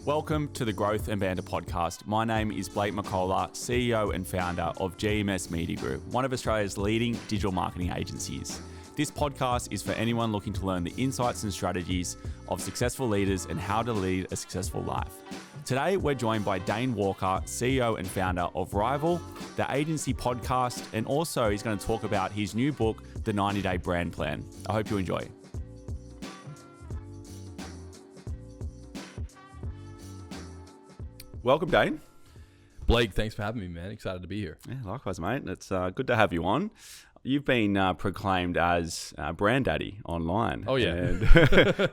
Welcome to the Growth and Banter podcast. My name is Blake McCullough, CEO and founder of GMS Media Group, one of Australia's leading digital marketing agencies. This podcast is for anyone looking to learn the insights and strategies of successful leaders and how to lead a successful life. Today, we're joined by Dain Walker, CEO and founder of Rivyl, the agency podcast, and also he's going to talk about his new book, The 90-Day Brand Plan. I hope you enjoy. Welcome, Dain. Blake, thanks for having me, man. Excited to be here. Yeah, likewise, mate. It's good to have you on. You've been proclaimed as brand daddy online. Oh, yeah.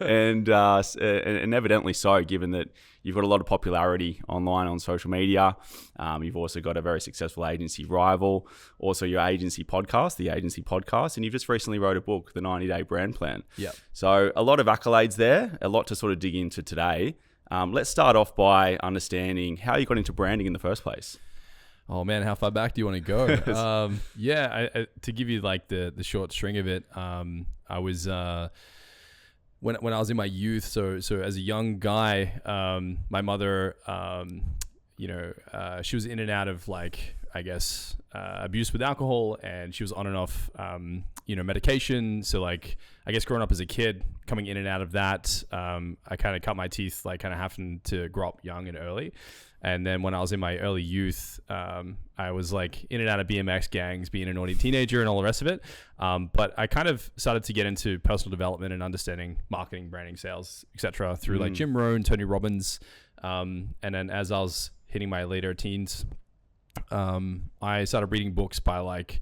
And evidently so, given that you've got a lot of popularity online on social media. You've also got a very successful agency, Rivyl. Also, your agency podcast, the agency podcast. And you've just recently wrote a book, The 90-Day Brand Plan. Yeah. So a lot of accolades there, a lot to sort of dig into today. Let's start off by understanding how you got into branding in the first place. Oh man, how far back do you want to go? To give you like the short string of it, I was when I was in my youth. So as a young guy, my mother, she was in and out of abuse with alcohol, and she was on and off, medication. So like, I guess growing up as a kid, coming in and out of that, I kind of cut my teeth, like kind of having to grow up young and early. And then when I was in my early youth, I was like in and out of BMX gangs, being a naughty teenager and all the rest of it. But I kind of started to get into personal development and understanding marketing, branding, sales, etc. through like Jim Rohn, Tony Robbins. And then as I was hitting my later teens, I started reading books by like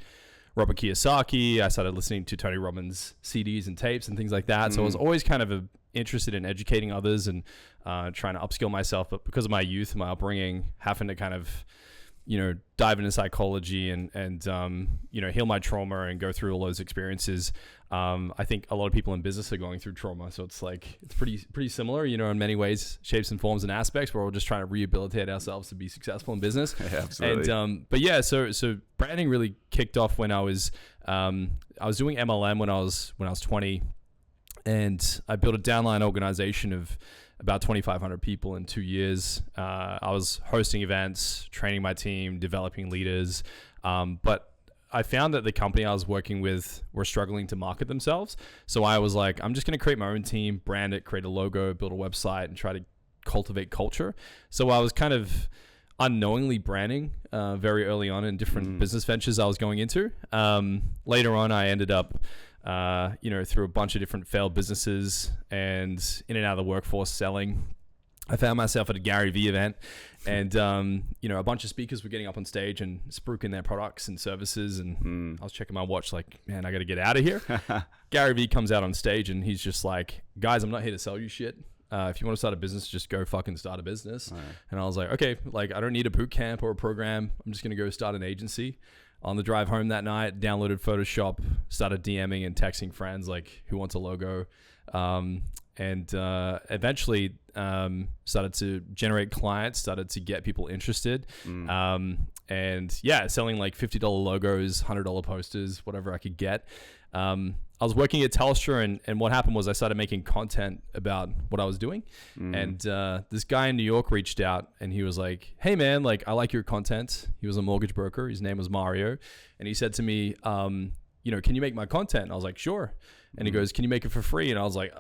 Robert Kiyosaki. I started listening to Tony Robbins CDs and tapes and things like that. So I was always kind of interested in educating others and trying to upskill myself. But because of my youth and my upbringing, having to kind of, dive into psychology and heal my trauma and go through all those experiences. I think a lot of people in business are going through trauma. So it's like, it's pretty similar, in many ways, shapes and forms and aspects. We're all just trying to rehabilitate ourselves to be successful in business. Yeah, absolutely. And, so branding really kicked off when I was doing MLM when I was 20, and I built a downline organization of about 2,500 people in 2 years. I was hosting events, training my team, developing leaders. But I found that the company I was working with were struggling to market themselves. So I was like, I'm just going to create my own team, brand it, create a logo, build a website, and try to cultivate culture. So I was kind of unknowingly branding very early on in different business ventures I was going into. Later on, I ended up through a bunch of different failed businesses and in and out of the workforce selling. I found myself at a Gary Vee event, and a bunch of speakers were getting up on stage and spruiking their products and services, and I was checking my watch like, man, I got to get out of here. Gary Vee comes out on stage and he's just like, guys, I'm not here to sell you shit. If you want to start a business, just go fucking start a business. Right. And I was like, okay, like I don't need a boot camp or a program. I'm just going to go start an agency. On the drive home that night, downloaded Photoshop, started DMing and texting friends like, who wants a logo? And eventually started to generate clients, started to get people interested. Selling like $50 logos, $100 posters, whatever I could get. I was working at Telstra, and what happened was I started making content about what I was doing. And this guy in New York reached out, and he was like, hey man, like I like your content. He was a mortgage broker. His name was Mario. And he said to me, can you make my content? And I was like, sure. And he goes, can you make it for free? And I was like,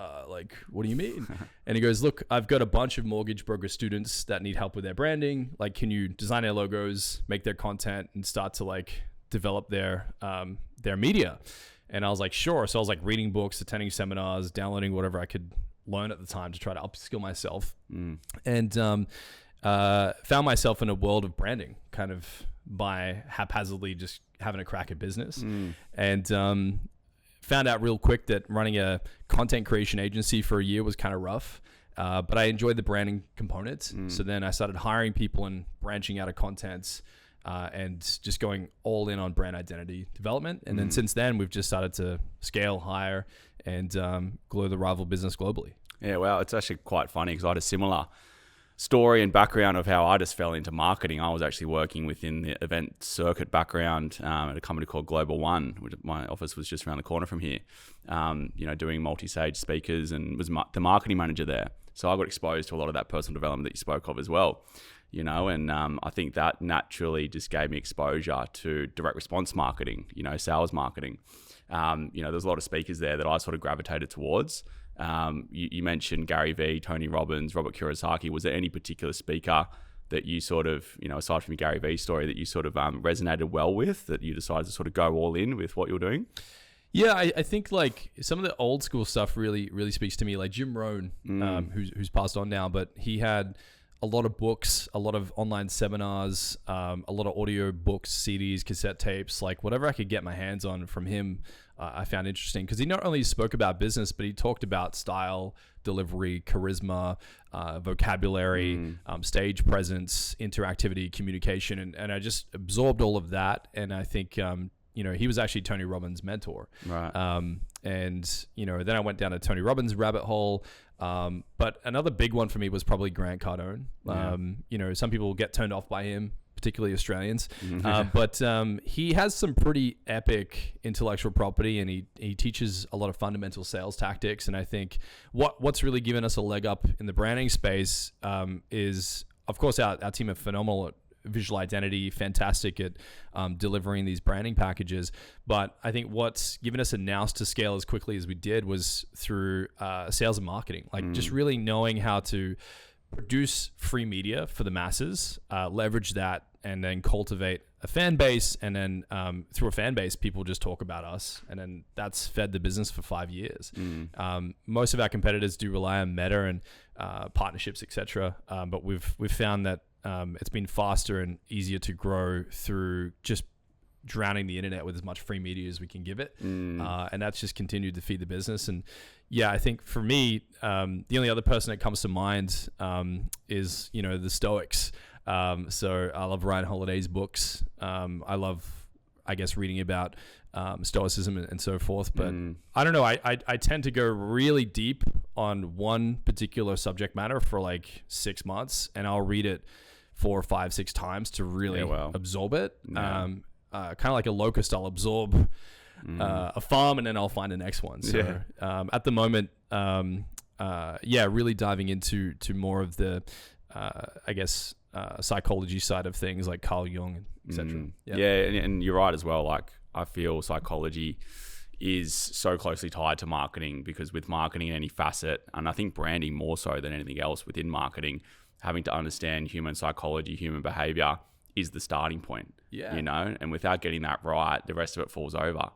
what do you mean? And he goes, look, I've got a bunch of mortgage broker students that need help with their branding. Like, can you design their logos, make their content, and start to like develop their media? And I was like, sure. So I was like reading books, attending seminars, downloading whatever I could learn at the time to try to upskill myself. And found myself in a world of branding, kind of by haphazardly just having a crack at business. And found out real quick that running a content creation agency for a year was kind of rough. But I enjoyed the branding component. So then I started hiring people and branching out of content. And just going all in on brand identity development. And then since then, we've just started to scale higher and grow the Rivyl business globally. Yeah, well, it's actually quite funny because I had a similar story and background of how I just fell into marketing. I was actually working within the event circuit background at a company called Global One, which my office was just around the corner from here, doing multi-stage speakers, and was the marketing manager there. So I got exposed to a lot of that personal development that you spoke of as well, you know, and I think that naturally just gave me exposure to direct response marketing, you know, sales marketing. You know, there's a lot of speakers there that I sort of gravitated towards. You mentioned Gary Vee, Tony Robbins, Robert Kiyosaki. Was there any particular speaker that you sort of, you know, aside from your Gary Vee story, that you sort of resonated well with, that you decided to sort of go all in with what you're doing? Yeah, I think like some of the old school stuff really speaks to me. Like Jim Rohn, who's passed on now, but he had a lot of books, a lot of online seminars, a lot of audio books, CDs, cassette tapes, like whatever I could get my hands on from him, I found interesting, because he not only spoke about business, but he talked about style, delivery, charisma, vocabulary, stage presence, interactivity, communication, and I just absorbed all of that. And I think, you know, he was actually Tony Robbins' mentor. Right. And, you know, then I went down a Tony Robbins rabbit hole. But another big one for me was probably Grant Cardone. You know, some people get turned off by him, particularly Australians. But he has some pretty epic intellectual property, and he teaches a lot of fundamental sales tactics. And I think what's really given us a leg up in the branding space is, of course, our team are phenomenal at visual identity, fantastic at delivering these branding packages. But I think what's given us a nous to scale as quickly as we did was through sales and marketing, like just really knowing how to produce free media for the masses, leverage that, and then cultivate a fan base. And then through a fan base, people just talk about us. And then that's fed the business for 5 years. Most of our competitors do rely on Meta and partnerships, etc. But we've found that it's been faster and easier to grow through just drowning the internet with as much free media as we can give it. And that's just continued to feed the business. And yeah, I think for me, the only other person that comes to mind is, you know, the Stoics. So I love Ryan Holiday's books. I love, I guess, reading about Stoicism and so forth. But I don't know, I tend to go really deep on one particular subject matter for like 6 months, and I'll read it 4, 5, 6 times to really absorb it. Kind of like a locust, I'll absorb a farm, and then I'll find the next one. So at the moment, really diving into more of the, I guess, psychology side of things, like Carl Jung, etc. And you're right as well. Like, I feel psychology is so closely tied to marketing, because with marketing in any facet, and I think branding more so than anything else within marketing, having to understand human psychology, human behavior is the starting point. You know, and without getting that right, the rest of it falls over.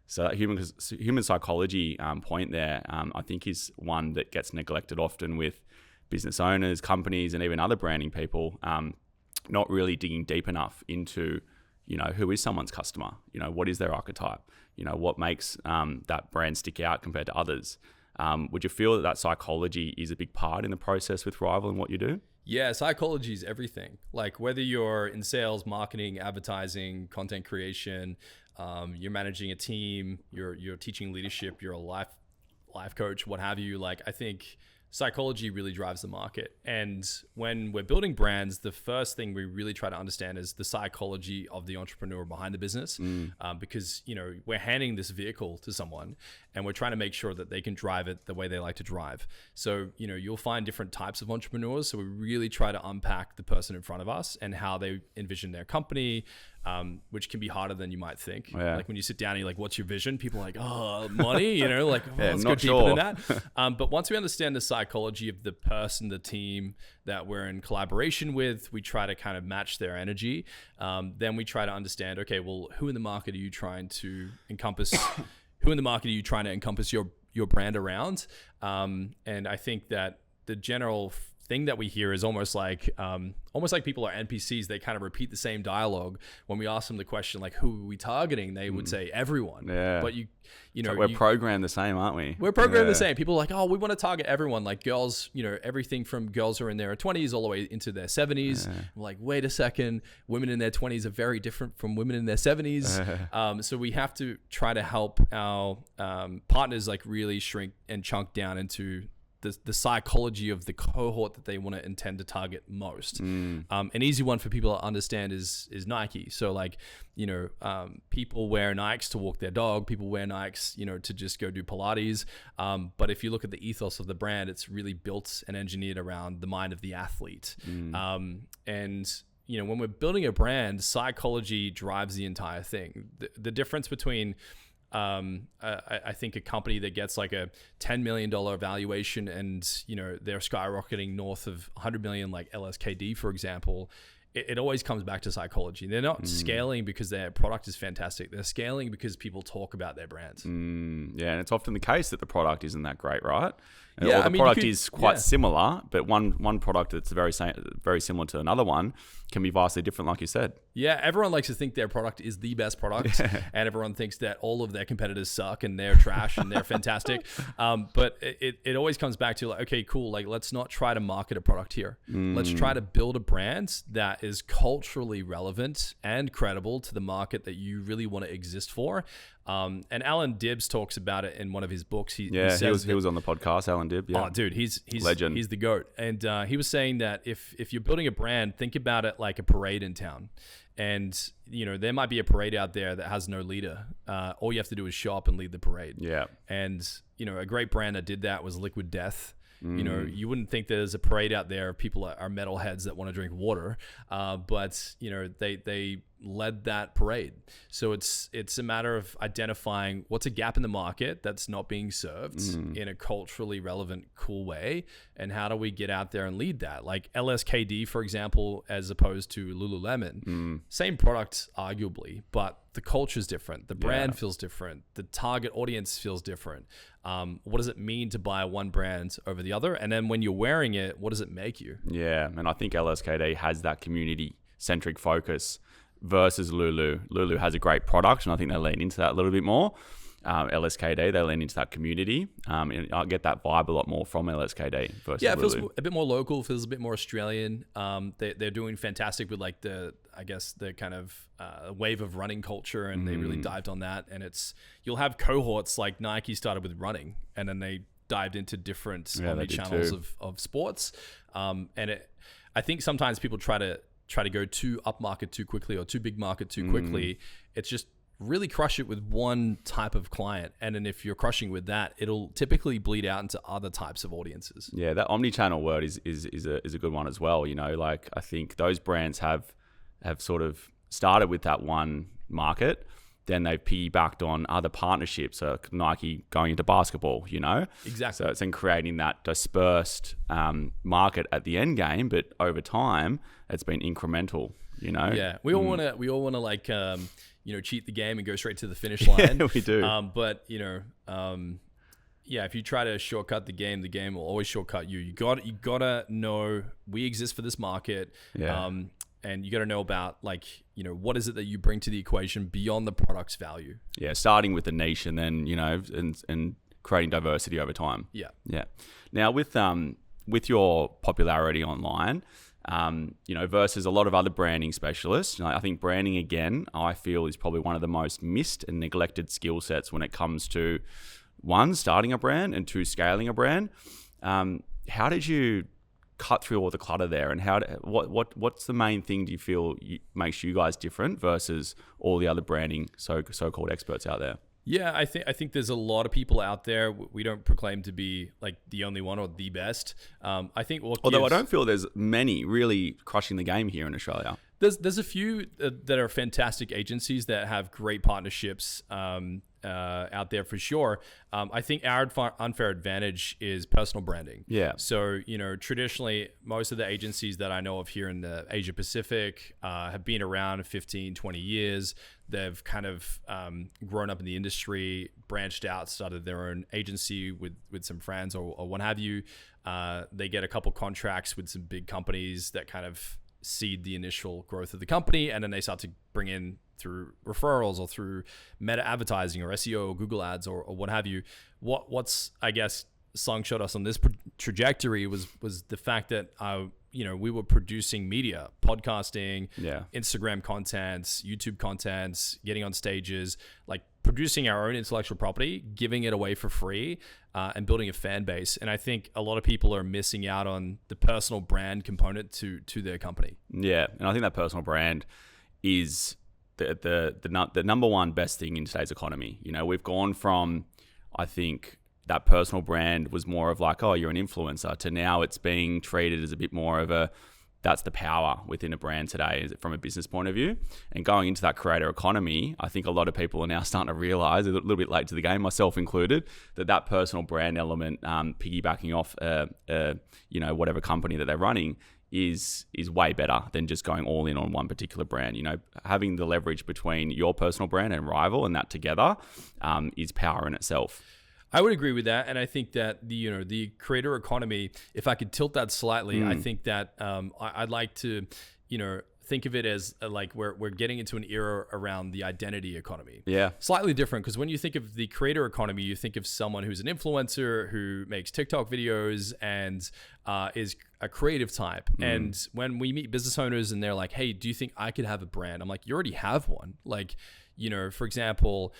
So that human psychology point there, I think, is one that gets neglected often with business owners, companies, and even other branding people, not really digging deep enough into, you know, who is someone's customer? You know, what is their archetype? You know, what makes that brand stick out compared to others? Would you feel that psychology is a big part in the process with Rivyl and what you do? Yeah, psychology is everything. Like, whether you're in sales, marketing, advertising, content creation, you're managing a team, you're teaching leadership, you're a life coach, what have you. Like, I think psychology really drives the market. And when we're building brands, the first thing we really try to understand is the psychology of the entrepreneur behind the business. Because, you know, we're handing this vehicle to someone, and we're trying to make sure that they can drive it the way they like to drive. So, you know, you'll find different types of entrepreneurs. So we really try to unpack the person in front of us and how they envision their company, which can be harder than you might think. Like, when you sit down and you're like, what's your vision? People are like, oh, money, you know, like, let's go deeper than that. But once we understand the psychology of the person, the team that we're in collaboration with, we try to kind of match their energy. Then we try to understand, okay, well, who in the market are you trying to encompass? Who in the market are you trying to encompass your brand around? And I think that the general thing that we hear is almost like people are NPCs. They kind of repeat the same dialogue. When we ask them the question, like, who are we targeting? They would say everyone. But you know, we're programmed the same, aren't we? We're programmed the same. People are like, oh, we want to target everyone. Like, girls, you know, everything from girls who are in their 20s all the way into their 70s. I'm like, wait a second. Women in their 20s are very different from women in their 70s. So we have to try to help our partners, like, really shrink and chunk down into the psychology of the cohort that they want to intend to target most. An easy one for people to understand is Nike. So like, people wear Nikes to walk their dog. People wear Nikes, to just go do Pilates. But if you look at the ethos of the brand, it's really built and engineered around the mind of the athlete. When we're building a brand, psychology drives the entire thing. The difference between I think a company that gets like a $10 million valuation and, they're skyrocketing north of 100 million, like LSKD, for example, it always comes back to psychology. They're not scaling because their product is fantastic. They're scaling because people talk about their brands. Yeah, and it's often the case that the product isn't that great, right? Yeah, or the product is quite similar, but one product that's very similar to another one can be vastly different, like you said. Yeah, everyone likes to think their product is the best product, and everyone thinks that all of their competitors suck and they're trash and they're fantastic. But it always comes back to like, okay, cool. Like, let's not try to market a product here. Let's try to build a brand that is culturally relevant and credible to the market that you really want to exist for. And Alan Dibbs talks about it in one of his books. He was on the podcast, Alan Dibb. Yeah. Oh, dude, he's legend. He's the GOAT. And he was saying that if you're building a brand, think about it like a parade in town. And, there might be a parade out there that has no leader. All you have to do is show up and lead the parade. Yeah. And, a great brand that did that was Liquid Death. You wouldn't think there's a parade out there of people are metalheads that want to drink water. But, they led that parade. So it's a matter of identifying what's a gap in the market that's not being served in a culturally relevant, cool way. And how do we get out there and lead that? Like LSKD, for example, as opposed to Lululemon, same product arguably, but the culture is different. The brand feels different. The target audience feels different. What does it mean to buy one brand over the other? And then when you're wearing it, what does it make you? Yeah. And I think LSKD has that community centric focus versus Lulu. Lulu has a great product, and I think they lean into that a little bit more. LSKD, they lean into that community. And I get that vibe a lot more from LSKD versus Lulu. It feels a bit more local, feels a bit more Australian. They're doing fantastic with like the kind of wave of running culture, and they really dived on that. And you'll have cohorts like Nike started with running, and then they dived into different channels of sports. I think sometimes people try to go too upmarket too quickly or too big market too quickly. It's just really crush it with one type of client. And then if you're crushing with that, it'll typically bleed out into other types of audiences. Yeah, that omni-channel word is a good one as well. Like I think those brands have sort of started with that one market. Then they've piggybacked on other partnerships, so Nike going into basketball, Exactly. So it's in creating that dispersed market at the end game, but over time, it's been incremental, Yeah, we all want to like, cheat the game and go straight to the finish line. Yeah, we do. But if you try to shortcut the game will always shortcut you. You gotta know we exist for this market. Yeah. And you got to know about what is it that you bring to the equation beyond the product's value? Yeah, starting with the niche and then, and creating diversity over time. Yeah. Yeah. Now with your popularity online, versus a lot of other branding specialists, I think branding again, I feel is probably one of the most missed and neglected skill sets when it comes to one, starting a brand, and two, scaling a brand. How did you cut through all the clutter there, and what's the main thing do you feel makes you guys different versus all the other branding so-called experts out there? Yeah, I think there's a lot of people out there. We don't proclaim to be like the only one or the best. I think although I don't feel there's many really crushing the game here in Australia. There's a few that are fantastic agencies that have great partnerships out there for sure. I think our unfair advantage is personal branding. Yeah. So, traditionally, most of the agencies that I know of here in the Asia Pacific have been around 15, 20 years. They've kind of grown up in the industry, branched out, started their own agency with some friends or what have you. They get a couple contracts with some big companies that kind of seed the initial growth of the company, and then they start to bring in through referrals or through meta advertising or SEO or Google ads or what have you. What's I guess slingshot us on this trajectory was the fact that we were producing media, podcasting, Yeah. Instagram contents, YouTube contents, getting on stages, like producing our own intellectual property, giving it away for free, and building a fan base. And I think a lot of people are missing out on the personal brand component to their company. Yeah, and I think that personal brand is the number one best thing in today's economy. We've gone from, I think, that personal brand was more of like, oh, you're an influencer, to now it's being treated as a bit more of that's the power within a brand today from a business point of view. And going into that creator economy, I think a lot of people are now starting to realize, a little bit late to the game, myself included, that personal brand element, piggybacking off, whatever company that they're running, is way better than just going all in on one particular brand. Having the leverage between your personal brand and Rivyl, and that together is power in itself. I would agree with that, and I think that the creator economy, if I could tilt that slightly, I think that I'd like to think of it as like we're getting into an era around the identity economy. Yeah, slightly different, because when you think of the creator economy, you think of someone who's an influencer who makes TikTok videos and is a creative type. And when we meet business owners and they're like, "Hey, do you think I could have a brand?" I'm like, "You already have one." Like, for example,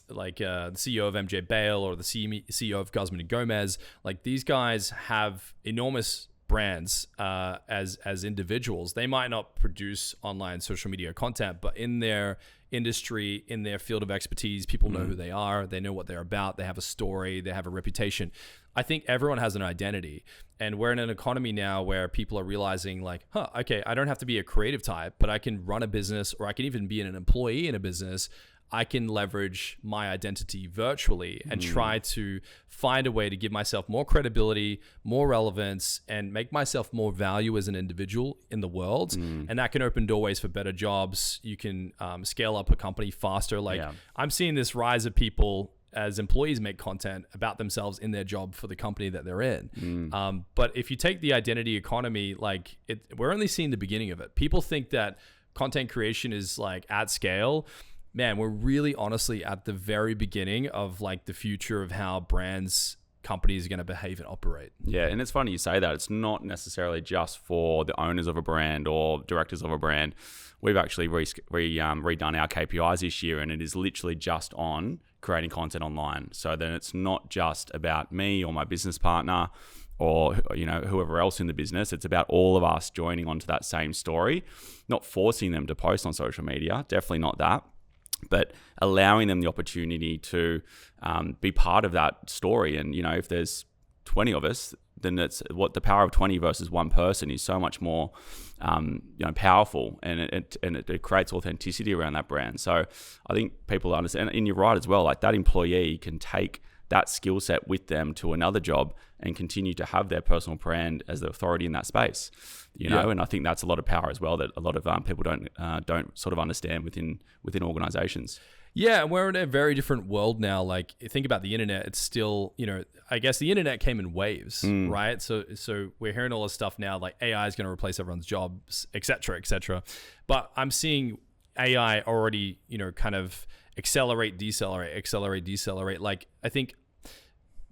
the CEO of MJ Bale or the CEO of Guzman and Gomez, like these guys have enormous brands as individuals. They might not produce online social media content, but in their industry, in their field of expertise, people know who they are. They know what they're about. They have a story. They have a reputation. I think everyone has an identity. And we're in an economy now where people are realizing like, okay, I don't have to be a creative type, but I can run a business, or I can even be an employee in a business. I can leverage my identity virtually and try to find a way to give myself more credibility, more relevance, and make myself more value as an individual in the world. And that can open doorways for better jobs. You can scale up a company faster. I'm seeing this rise of people as employees make content about themselves in their job for the company that they're in. But if you take the identity economy, we're only seeing the beginning of it. People think that content creation is like at scale. Man, we're really honestly at the very beginning of like the future of how brands, companies are going to behave and operate. Yeah, and it's funny you say that. It's not necessarily just for the owners of a brand or directors of a brand. We've actually redone our KPIs this year, and it is literally just on creating content online. So then it's not just about me or my business partner or whoever else in the business. It's about all of us joining onto that same story, not forcing them to post on social media, definitely not that, but allowing them the opportunity to be part of that story. And, if there's 20 of us, then it's what the power of 20 versus one person is so much more, powerful, and it creates authenticity around that brand. So I think people understand, and you're right as well, like that employee can take that skill set with them to another job and continue to have their personal brand as the authority in that space, and I think that's a lot of power as well that a lot of people don't sort of understand within organizations. Yeah, and we're in a very different world now. Like, think about the internet. It's still, I guess the internet came in waves, right? So we're hearing all this stuff now, like AI is going to replace everyone's jobs, et cetera, et cetera. But I'm seeing AI already, kind of accelerate, decelerate. Like, I think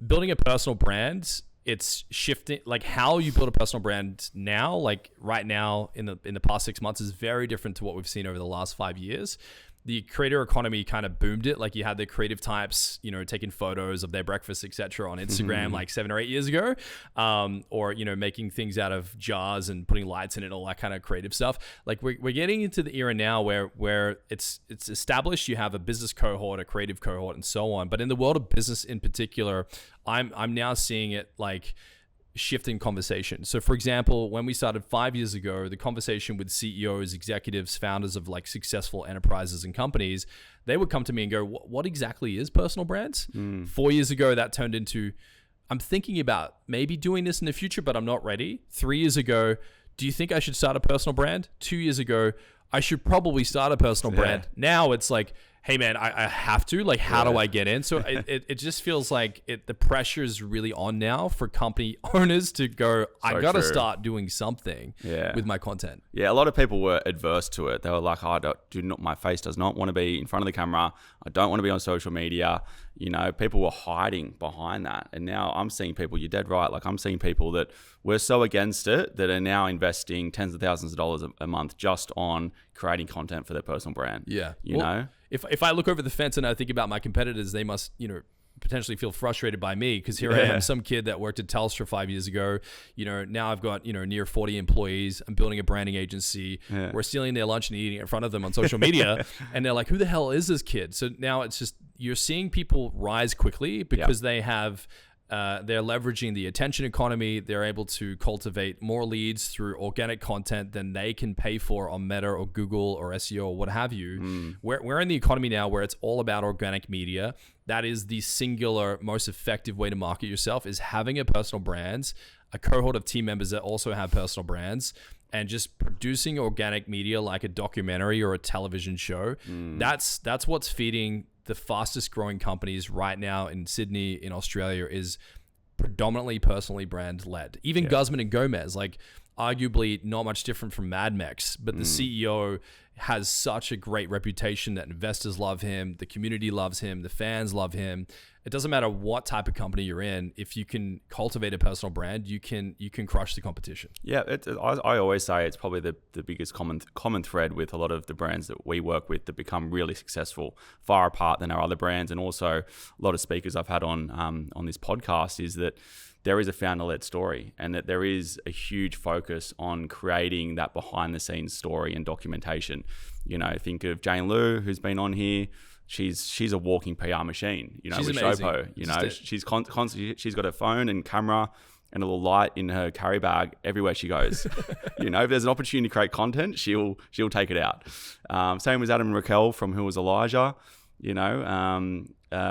building a personal brand, it's shifting, like how you build a personal brand now, like right now in the past 6 months, is very different to what we've seen over the last 5 years. The creator economy kind of boomed it. Like, you had the creative types, taking photos of their breakfast, etc., on Instagram like 7 or 8 years ago, or making things out of jars and putting lights in it, all that kind of creative stuff. Like, we're getting into the era now where it's established. You have a business cohort, a creative cohort, and so on. But in the world of business in particular, I'm now seeing it like shift in conversation. So for example, when we started 5 years ago, the conversation with CEOs, executives, founders of like successful enterprises and companies, they would come to me and go, what exactly is personal brands? 4 years ago, that turned into, I'm thinking about maybe doing this in the future, but I'm not ready. 3 years ago, do you think I should start a personal brand? 2 years ago, I should probably start a personal brand. Now it's like, hey man, I have to, like, how do I get in? So it just feels like the pressure is really on now for company owners to go, I got to start doing something with my content. Yeah, a lot of people were adverse to it. They were like, my face does not want to be in front of the camera. I don't want to be on social media. You know, people were hiding behind that. And now I'm seeing people, you're dead right. Like, I'm seeing people that were so against it that are now investing tens of thousands of dollars a month just on creating content for their personal brand. Yeah. You know? If I look over the fence and I think about my competitors, they must, you know, potentially feel frustrated by me, because here I am, some kid that worked at Telstra 5 years ago. You know, now I've got, you know, near 40 employees. I'm building a branding agency. We're stealing their lunch and eating it in front of them on social media. And they're like, who the hell is this kid? So now it's just, you're seeing people rise quickly because they have, they're leveraging the attention economy. They're able to cultivate more leads through organic content than they can pay for on Meta or Google or SEO or what have you. We're in the economy now where it's all about organic media. That is the singular most effective way to market yourself, is having a personal brand, a cohort of team members that also have personal brands, and just producing organic media like a documentary or a television show. That's what's feeding the fastest growing companies right now in Sydney, in Australia, is predominantly personally brand led. Even Guzman and Gomez, like, arguably not much different from Mad Mex, but the CEO has such a great reputation that investors love him, the community loves him, the fans love him. It doesn't matter what type of company you're in. If you can cultivate a personal brand, you can crush the competition. Yeah, I always say it's probably the biggest common thread with a lot of the brands that we work with that become really successful, far apart than our other brands, and also a lot of speakers I've had on this podcast, is that there is a founder-led story, and that there is a huge focus on creating that behind-the-scenes story and documentation. You know, think of Jane Liu, who's been on here. She's a walking PR machine. You know, she's with amazing. Showpo. You know, she's constantly, she's got a phone and camera and a little light in her carry bag everywhere she goes. You know, if there's an opportunity to create content, she'll take it out. Same as Adam and Raquel from Who Was Elijah. You know,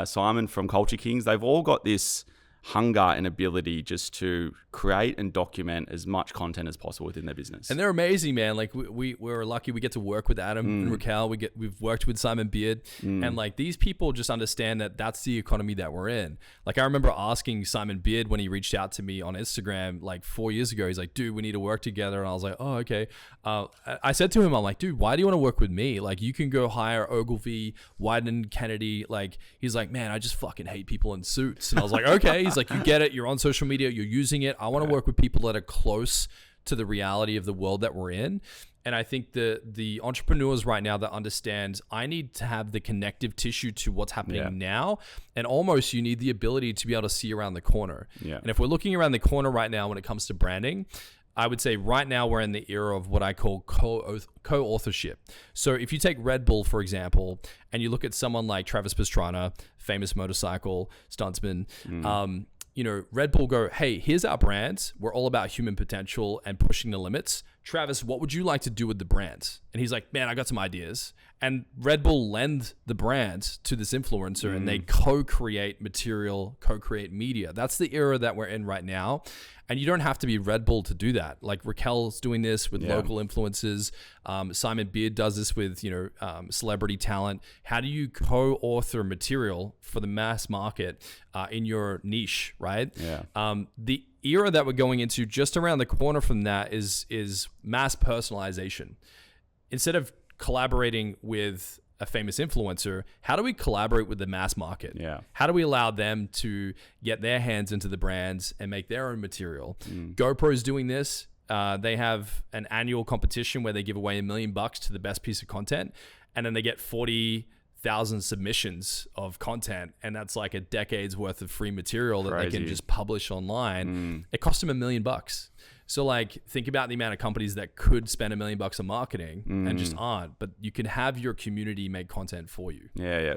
Simon from Culture Kings. They've all got this hunger and ability just to create and document as much content as possible within their business. And they're amazing, man. Like, we're lucky we get to work with Adam and Raquel. We've worked with Simon Beard, and like, these people just understand that that's the economy that we're in. Like, I remember asking Simon Beard when he reached out to me on Instagram like 4 years ago. He's like, dude, we need to work together. And I was like, oh, okay. I said to him, I'm like, dude, why do you want to work with me? Like, you can go hire Ogilvy, Wyden, Kennedy. Like, he's like, man, I just fucking hate people in suits. And I was like, okay. He's like, you get it. You're on social media. You're using it. I want to work with people that are close to the reality of the world that we're in. And I think the entrepreneurs right now that understand, I need to have the connective tissue to what's happening now. And almost you need the ability to be able to see around the corner. And if we're looking around the corner right now when it comes to branding, I would say right now we're in the era of what I call co-authorship. So if you take Red Bull, for example, and you look at someone like Travis Pastrana, famous motorcycle stuntsman, you know, Red Bull go, hey, here's our brand. We're all about human potential and pushing the limits. Travis, what would you like to do with the brand? And he's like, man, I got some ideas. And Red Bull lend the brand to this influencer and they co-create material, co-create media. That's the era that we're in right now. And you don't have to be Red Bull to do that. Like, Raquel's doing this with local influencers. Simon Beard does this with, you know, celebrity talent. How do you co-author material for the mass market in your niche, right? The era that we're going into just around the corner from that is mass personalization. Instead of collaborating with a famous influencer, how do we collaborate with the mass market? How do we allow them to get their hands into the brands and make their own material? GoPro's doing this. They have an annual competition where they give away $1 million to the best piece of content, and then they get 40,000 submissions of content, and that's like a decade's worth of free material that they can just publish online. It costs them $1 million. So like, think about the amount of companies that could spend $1 million on marketing and just aren't, but you can have your community make content for you.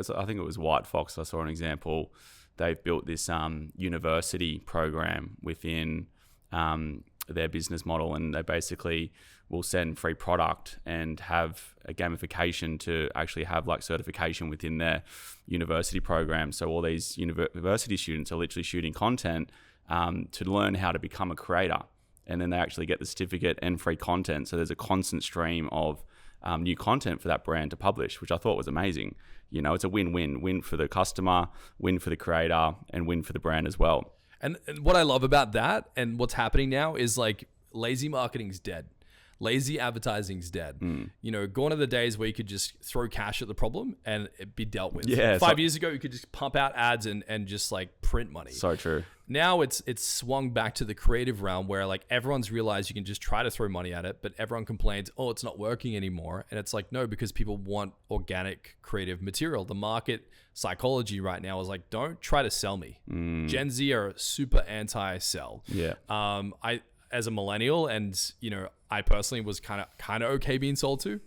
So I think it was White Fox. I saw an example. They've built this university program within their business model, and they basically will send free product and have a gamification to actually have like certification within their university program. So all these university students are literally shooting content to learn how to become a creator. And then they actually get the certificate and free content. So there's a constant stream of new content for that brand to publish, which I thought was amazing. It's a win for the customer, win for the creator, and win for the brand as well. And what I love about that and what's happening now is like lazy marketing's dead. Lazy advertising's dead. Gone are the days where you could just throw cash at the problem and it be dealt with. Yeah, 5 years ago, you could just pump out ads and just like print money. So true. Now it's swung back to the creative realm where like everyone's realized you can just try to throw money at it, but everyone complains, oh, it's not working anymore. And it's like, no, because people want organic creative material. The market psychology right now is like, don't try to sell me. Gen Z are super anti-sell. Yeah. As a millennial, and I personally was kind of okay being sold to,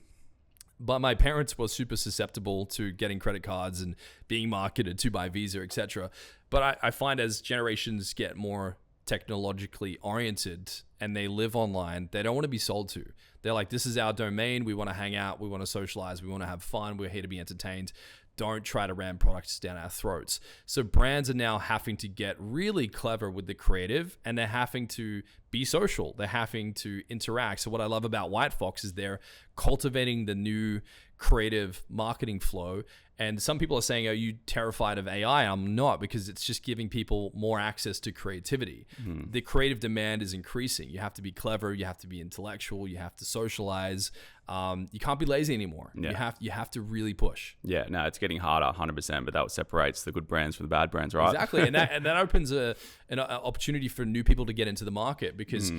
but my parents were super susceptible to getting credit cards and being marketed to by Visa, etc. But I find as generations get more technologically oriented and they live online, they don't want to be sold to. They're like, this is our domain. We want to hang out. We want to socialize. We want to have fun. We're here to be entertained. Don't try to ram products down our throats. So brands are now having to get really clever with the creative, and they're having to be social. They're having to interact. So what I love about White Fox is they're cultivating the new creative marketing flow. And some people are saying, are you terrified of AI? I'm not, because it's just giving people more access to creativity. The creative demand is increasing. You have to be clever. You have to be intellectual. You have to socialize. You can't be lazy anymore. Yeah. You have to really push. Yeah, no, it's getting harder, 100%, but that separates the good brands from the bad brands, right? Exactly, and that opens an opportunity for new people to get into the market, because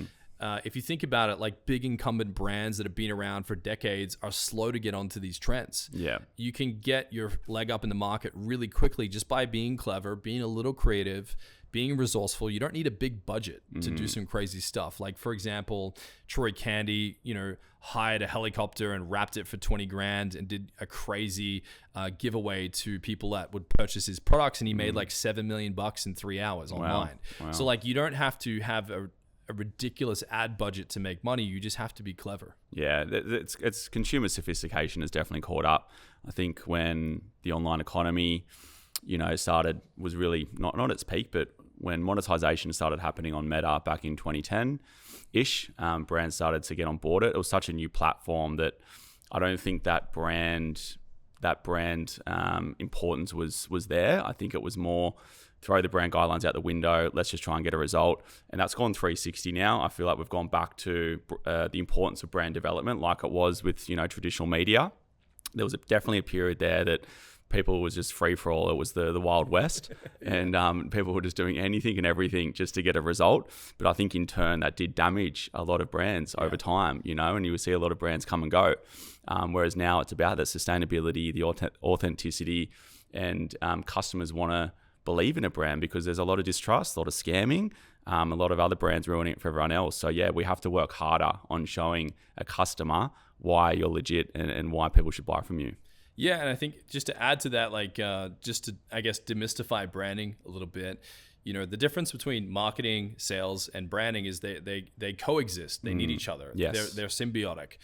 if you think about it, like big incumbent brands that have been around for decades are slow to get onto these trends. Yeah. You can get your leg up in the market really quickly just by being clever, being a little creative, being resourceful. You don't need a big budget to do some crazy stuff. Like, for example, Troy Candy, hired a helicopter and wrapped it for 20 grand and did a crazy giveaway to people that would purchase his products. And he made like $7 million in 3 hours online. Wow. So like, you don't have to have a ridiculous ad budget to make money. You just have to be clever. Yeah, it's consumer sophistication has definitely caught up. I think when the online economy, was really not its peak, but when monetization started happening on Meta back in 2010-ish, brands started to get on board it. It was such a new platform that I don't think that brand importance was there. I think it was more throw the brand guidelines out the window. Let's just try and get a result. And that's gone 360 now. I feel like we've gone back to the importance of brand development like it was with, traditional media. There was definitely a period there that people was just free for all. It was the Wild West, and people were just doing anything and everything just to get a result. But I think in turn that did damage a lot of brands over time, and you would see a lot of brands come and go. Whereas now it's about the sustainability, the authenticity, and customers want to believe in a brand because there's a lot of distrust, a lot of scamming, a lot of other brands ruining it for everyone else. So yeah, we have to work harder on showing a customer why you're legit and why people should buy from you. Yeah, and I think just to add to that, like just to, I guess, demystify branding a little bit, the difference between marketing, sales, and branding is they coexist. They need each other. Yes. They're symbiotic.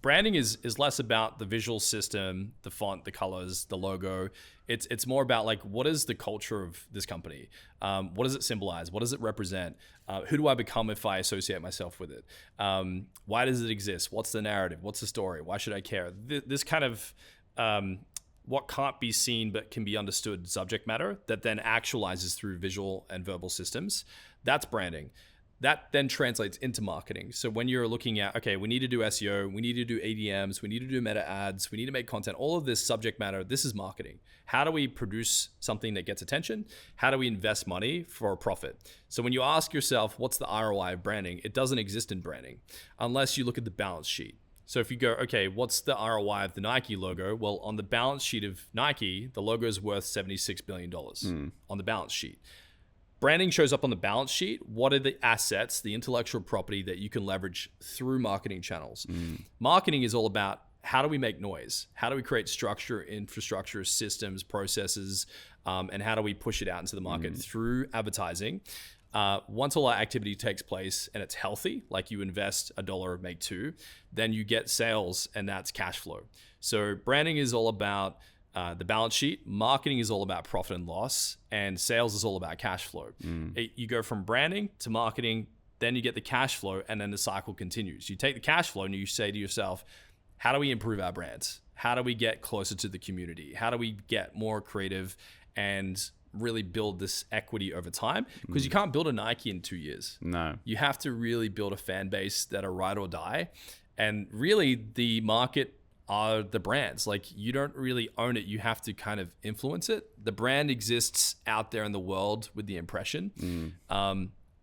Branding is less about the visual system, the font, the colors, the logo. It's more about like, what is the culture of this company? What does it symbolize? What does it represent? Who do I become if I associate myself with it? Why does it exist? What's the narrative? What's the story? Why should I care? This kind of what can't be seen but can be understood subject matter that then actualizes through visual and verbal systems. That's branding. That then translates into marketing. So when you're looking at, okay, we need to do SEO, we need to do ADMs, we need to do meta ads, we need to make content, all of this subject matter, this is marketing. How do we produce something that gets attention? How do we invest money for a profit? So when you ask yourself, what's the ROI of branding? It doesn't exist in branding unless you look at the balance sheet. So if you go, okay, what's the ROI of the Nike logo? Well, on the balance sheet of Nike, the logo is worth $76 billion on the balance sheet. Branding shows up on the balance sheet. What are the assets, the intellectual property that you can leverage through marketing channels? Marketing is all about how do we make noise? How do we create structure, infrastructure, systems, processes, and how do we push it out into the market through advertising? Once all that activity takes place and it's healthy, like you invest $1, make $2, then you get sales and that's cash flow. So branding is all about the balance sheet, marketing is all about profit and loss, and sales is all about cash flow. You go from branding to marketing, then you get the cash flow, and then the cycle continues. You take the cash flow and you say to yourself, how do we improve our brands? How do we get closer to the community? How do we get more creative and really build this equity over time? Because you can't build a Nike in 2 years. No. You have to really build a fan base that are ride or die. And really the market are the brands. Like, you don't really own it. You have to kind of influence it. The brand exists out there in the world with the impression.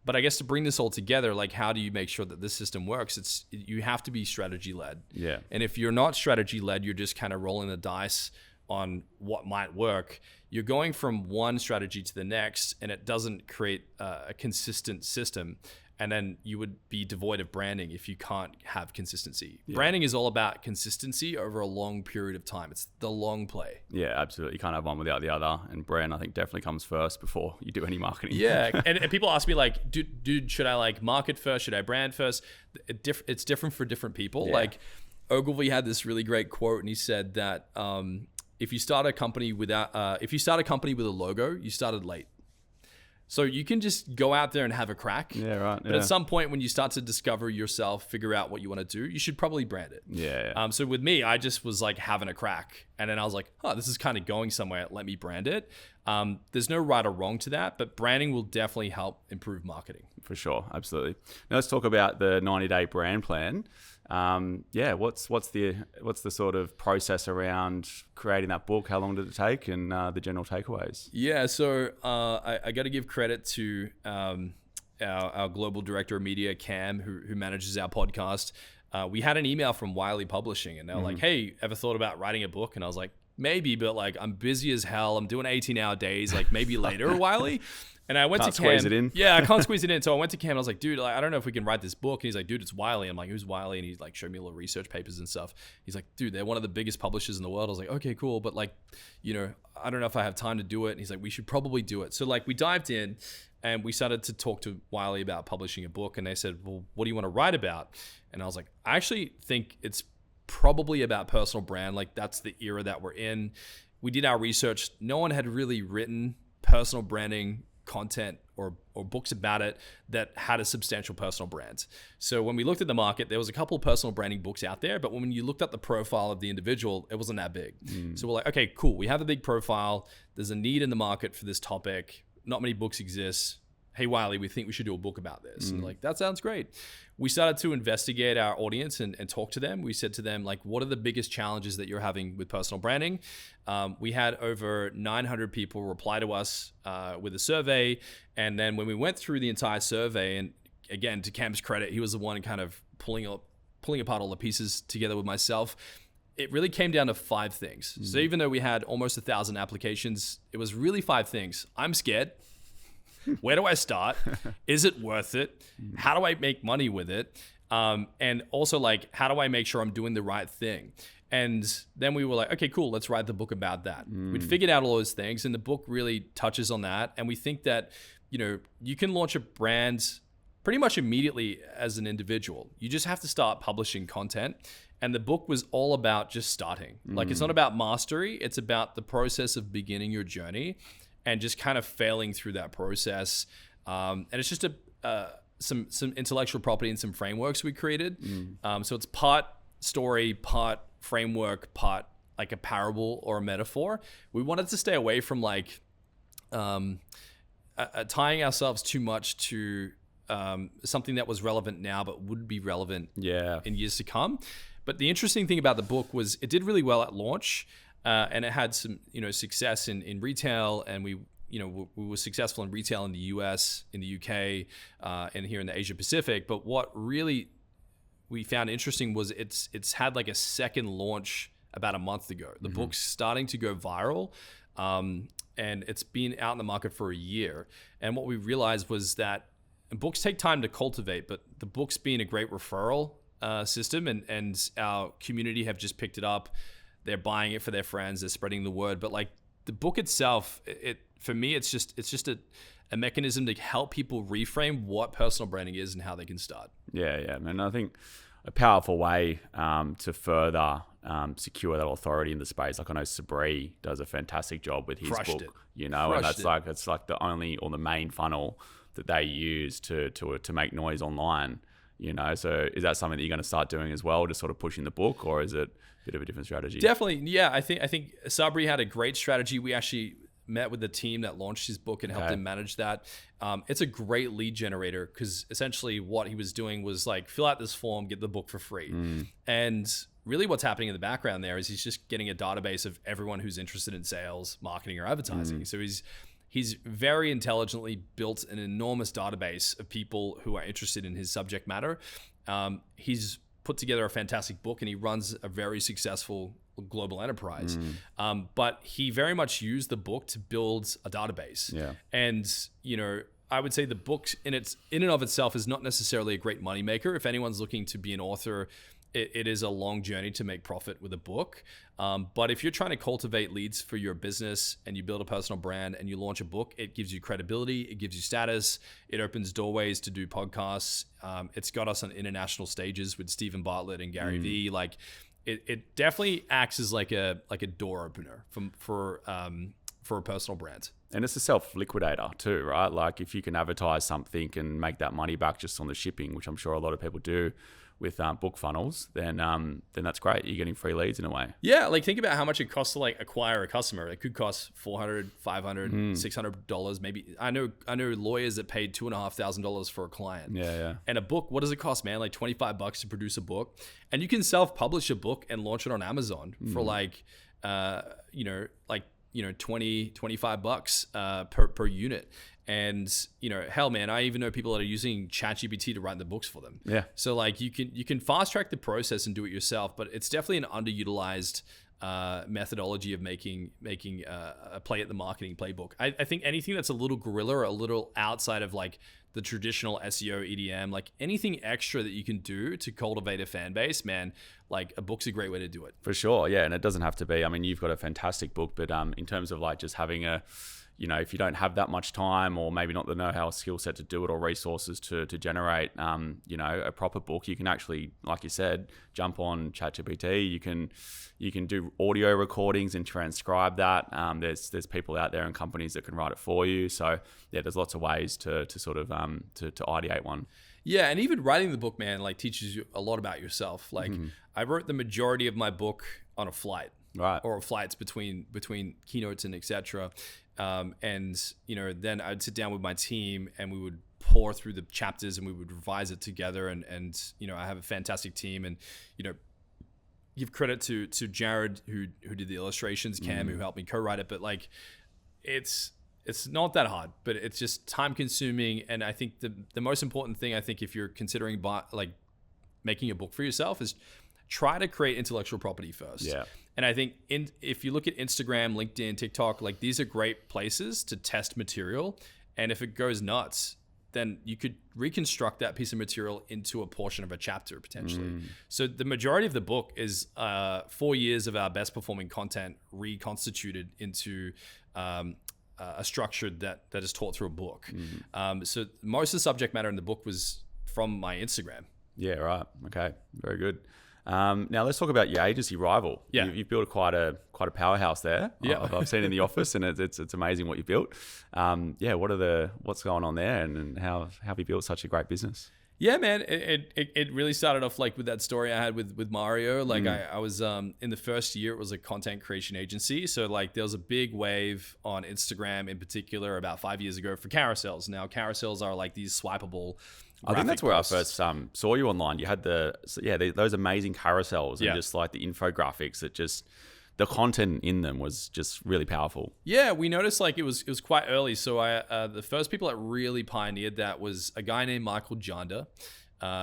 But I guess to bring this all together, like, how do you make sure that this system works? You have to be strategy led. Yeah. And if you're not strategy led, you're just kind of rolling the dice on what might work. You're going from one strategy to the next, and it doesn't create a consistent system. And then you would be devoid of branding if you can't have consistency. Yeah. Branding is all about consistency over a long period of time. It's the long play. Yeah, absolutely. You can't have one without the other. And brand, I think, definitely comes first before you do any marketing. Yeah. and people ask me, like, dude, should I like market first? Should I brand first? It's different for different people. Yeah. Like, Ogilvy had this really great quote, and he said that if you start a company with a logo, you started late. So you can just go out there and have a crack. Yeah, right. But at some point, when you start to discover yourself, figure out what you want to do, you should probably brand it. Yeah. So with me, I just was like having a crack. And then I was like, this is kind of going somewhere. Let me brand it. There's no right or wrong to that, but branding will definitely help improve marketing. For sure. Absolutely. Now let's talk about the 90-day brand plan. What's the sort of process around creating that book? How long did it take, and the general takeaways? Yeah, so I got to give credit to our global director of media, Cam, who manages our podcast. We had an email from Wiley Publishing, and they were like, "Hey, ever thought about writing a book?" And I was like, "Maybe, but like I'm busy as hell. I'm doing 18-hour days. Like maybe later, Wiley." And I went to Cam. Squeeze it in. Yeah, I can't squeeze it in. So I went to Cam and I was like, dude, I don't know if we can write this book. And he's like, dude, it's Wiley. I'm like, who's Wiley? And he like showed me little research papers and stuff. He's like, dude, they're one of the biggest publishers in the world. I was like, okay, cool. But like, I don't know if I have time to do it. And he's like, we should probably do it. So like we dived in and we started to talk to Wiley about publishing a book. And they said, well, what do you want to write about? And I was like, I actually think it's probably about personal brand. Like that's the era that we're in. We did our research. No one had really written personal branding content or books about it that had a substantial personal brand. So when we looked at the market, there was a couple of personal branding books out there, but when you looked at the profile of the individual, it wasn't that big. So we're like, okay, cool. We have a big profile. There's a need in the market for this topic. Not many books exist. Hey, Wiley, we think we should do a book about this. And like, that sounds great. We started to investigate our audience and talk to them. We said to them, like, what are the biggest challenges that you're having with personal branding? We had over 900 people reply to us with a survey. And then when we went through the entire survey, and again, to Cam's credit, he was the one kind of pulling apart all the pieces together with myself. It really came down to 5 things. So even though we had almost 1,000 applications, it was really 5 things. I'm scared. Where do I start? Is it worth it? How do I make money with it? And also like, how do I make sure I'm doing the right thing? And then we were like, okay, cool. Let's write the book about that. We'd figured out all those things, and the book really touches on that. And we think that, you can launch a brand pretty much immediately as an individual. You just have to start publishing content. And the book was all about just starting. Like, it's not about mastery. It's about the process of beginning your journey and just kind of failing through that process. And it's just some intellectual property and some frameworks we created. So it's part story, part framework, part like a parable or a metaphor. We wanted to stay away from like tying ourselves too much to something that was relevant now but would be relevant in years to come. But the interesting thing about the book was it did really well at launch. And it had some, success in retail, and we were successful in retail in the US, in the UK, and here in the Asia Pacific. But what really we found interesting was it's had like a second launch about a month ago. The book's starting to go viral, and it's been out in the market for a year. And what we realized was that books take time to cultivate, but the book's been a great referral system, and our community have just picked it up. They're buying it for their friends. They're spreading the word. But like the book itself, for me, it's just a mechanism to help people reframe what personal branding is and how they can start. Yeah. And I think a powerful way to further secure that authority in the space. Like I know Sabri does a fantastic job with his book. And that's it's like the only or the main funnel that they use to make noise online. So is that something that you're going to start doing as well, just sort of pushing the book, or is it a bit of a different strategy? Definitely. Yeah. I think Sabri had a great strategy. We actually met with the team that launched his book and helped him manage that. It's a great lead generator, because essentially what he was doing was like, fill out this form, get the book for free. And really what's happening in the background there is he's just getting a database of everyone who's interested in sales, marketing, or advertising. So he's very intelligently built an enormous database of people who are interested in his subject matter. He's put together a fantastic book, and he runs a very successful global enterprise. But he very much used the book to build a database. And, I would say the book in and of itself is not necessarily a great moneymaker. If anyone's looking to be an author, it is a long journey to make profit with a book. But if you're trying to cultivate leads for your business and you build a personal brand and you launch a book, it gives you credibility, it gives you status, it opens doorways to do podcasts. It's got us on international stages with Stephen Bartlett and Gary Vee. Like it definitely acts as like a door opener for a personal brand. And it's a self-liquidator too, right? Like if you can advertise something and make that money back just on the shipping, which I'm sure a lot of people do with book funnels, then that's great. You're getting free leads in a way. Yeah, like think about how much it costs to like acquire a customer. It could cost $400, $500, $600 maybe. I know lawyers that paid $2,500 for a client. Yeah. And a book, what does it cost, man? Like $25 to produce a book, and you can self-publish a book and launch it on Amazon for like 20, $25 per unit. And hell, man, I even know people that are using ChatGPT to write the books for them. Yeah. So like you can fast track the process and do it yourself, but it's definitely an underutilized methodology of making a play at the marketing playbook. I think anything that's a little guerrilla or a little outside of like the traditional SEO, EDM, like anything extra that you can do to cultivate a fan base, man, like a book's a great way to do it. For sure, yeah. And it doesn't have to be, I mean, you've got a fantastic book, but in terms of like just having if you don't have that much time or maybe not the know-how skill set to do it or resources to generate, a proper book, you can actually, like you said, jump on ChatGPT. You can do audio recordings and transcribe that. There's people out there and companies that can write it for you. So yeah, there's lots of ways to sort of to ideate one. Yeah, and even writing the book, man, like teaches you a lot about yourself. Like I wrote the majority of my book on a flight, right? Or flights between keynotes and etc. Then I'd sit down with my team and we would pour through the chapters and we would revise it together. And I have a fantastic team, and give credit to Jared who did the illustrations, Cam who helped me co-write it. But like it's not that hard, but it's just time consuming. And I think the most important thing, I think, if you're considering making a book for yourself, is try to create intellectual property first. Yeah. And I think if you look at Instagram, LinkedIn, TikTok, like these are great places to test material. And if it goes nuts, then you could reconstruct that piece of material into a portion of a chapter potentially. So the majority of the book is 4 years of our best performing content reconstituted into a structure that is taught through a book. So most of the subject matter in the book was from my Instagram. Yeah, right. Okay, very good. Now let's talk about your agency, Rivyl. Yeah. You've built quite a powerhouse there. Yeah. I've seen in the office, and it's amazing what you built. What's going on there, and how have you built such a great business? Yeah, man, it really started off like with that story I had with Mario. Like I was in the first year, it was a content creation agency. So like there was a big wave on Instagram in particular about 5 years ago for carousels. Now carousels are like these swipeable. I think that's where I first saw you online. You had those amazing carousels and just like the infographics that just the content in them was just really powerful. Yeah, we noticed like it was quite early. So the first people that really pioneered that was a guy named Michael Janda.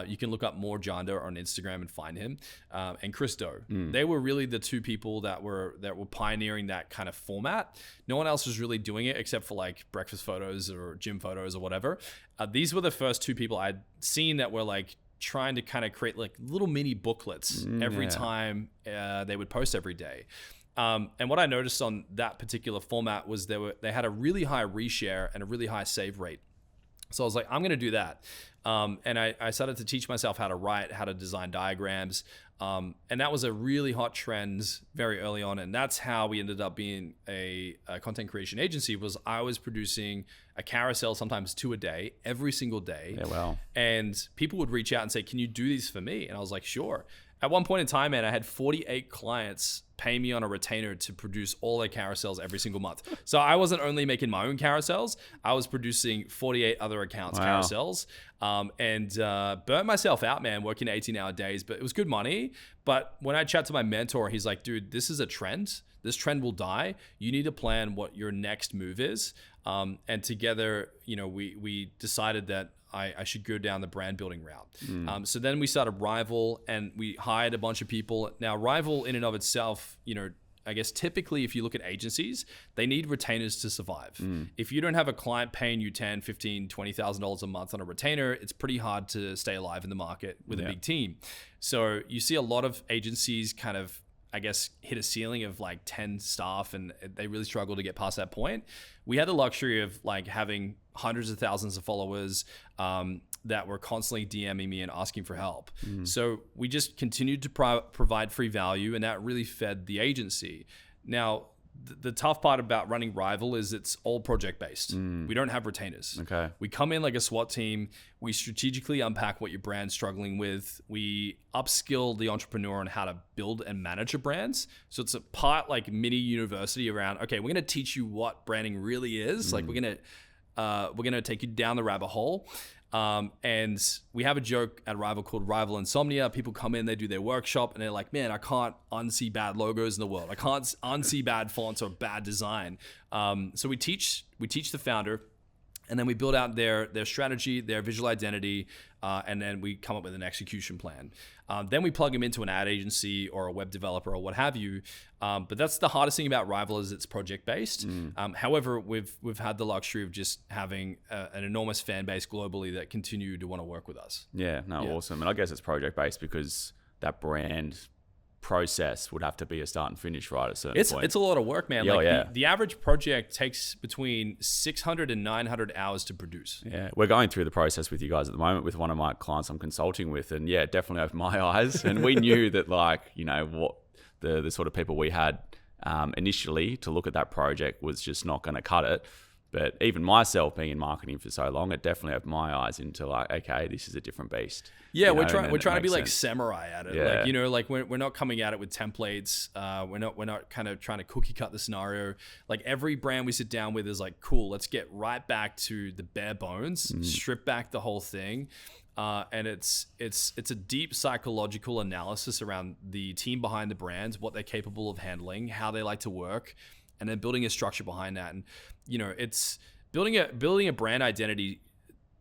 You can look up more Janda on Instagram and find him, and Chris Do. They were really the two people that were pioneering that kind of format. No one else was really doing it except for like breakfast photos or gym photos or whatever. These were the first two people I'd seen that were like trying to kind of create like little mini booklets every time they would post every day. And what I noticed on that particular format was they had a really high reshare and a really high save rate. So I was like, I'm going to do that. And I started to teach myself how to write, how to design diagrams. And that was a really hot trend very early on. And that's how we ended up being a content creation agency. Was I was producing a carousel, sometimes 2 a day, every single day. Yeah, wow. And people would reach out and say, can you do these for me? And I was like, sure. At one point in time, man, I had 48 clients pay me on a retainer to produce all their carousels every single month. So I wasn't only making my own carousels, I was producing 48 other accounts' carousels, and burnt myself out, man, working 18-hour days. But it was good money. But when I chat to my mentor, he's like, dude, this is a trend. This trend will die. You need to plan what your next move is. And together, we decided that I should go down the brand building route. So then we started Rivyl, and we hired a bunch of people. Now, Rivyl in and of itself, I guess typically if you look at agencies, they need retainers to survive. If you don't have a client paying you $10,000, $15,000, $20,000 a month on a retainer, it's pretty hard to stay alive in the market with a big team. So you see a lot of agencies kind of, I guess, hit a ceiling of like 10 staff, and they really struggle to get past that point. We had the luxury of like having hundreds of thousands of followers that were constantly DMing me and asking for help. So we just continued to provide free value, and that really fed the agency. Now, the tough part about running Rivyl is it's all project based. We don't have retainers. Okay. We come in like a SWAT team. We strategically unpack what your brand's struggling with. We upskill the entrepreneur on how to build and manage a brand. So it's a part like mini university around, okay, we're going to teach you what branding really is. Like we're going to take you down the rabbit hole. And we have a joke at Rivyl called Rivyl Insomnia. People come in, they do their workshop, and they're like, man, I can't unsee bad logos in the world. I can't unsee bad fonts or bad design. So we teach the founder, and then we build out their strategy, their visual identity, and then we come up with an execution plan. Then we plug them into an ad agency or a web developer or what have you. But that's the hardest thing about Rivyl is it's project based. However, we've had the luxury of just having an enormous fan base globally that continue to want to work with us. Yeah, awesome. And I guess it's project based because that brand process would have to be a start and finish right at a certain point. It's a lot of work, man. The average project takes between 600 and 900 hours to produce. Yeah, we're going through the process with you guys at the moment with one of my clients I'm consulting with, and yeah, definitely opened my eyes. And we knew that what the sort of people we had initially to look at that project was just not going to cut it. But even myself being in marketing for so long, it definitely opened my eyes into like, okay, this is a different beast. Yeah, we're trying to be like samurai at it. Yeah. Like we're not coming at it with templates. We're not kind of trying to cookie cut the scenario. Like every brand we sit down with is like, cool, let's get right back to the bare bones, strip back the whole thing. And it's a deep psychological analysis around the team behind the brand, what they're capable of handling, how they like to work, and then building a structure behind that. And it's building a brand identity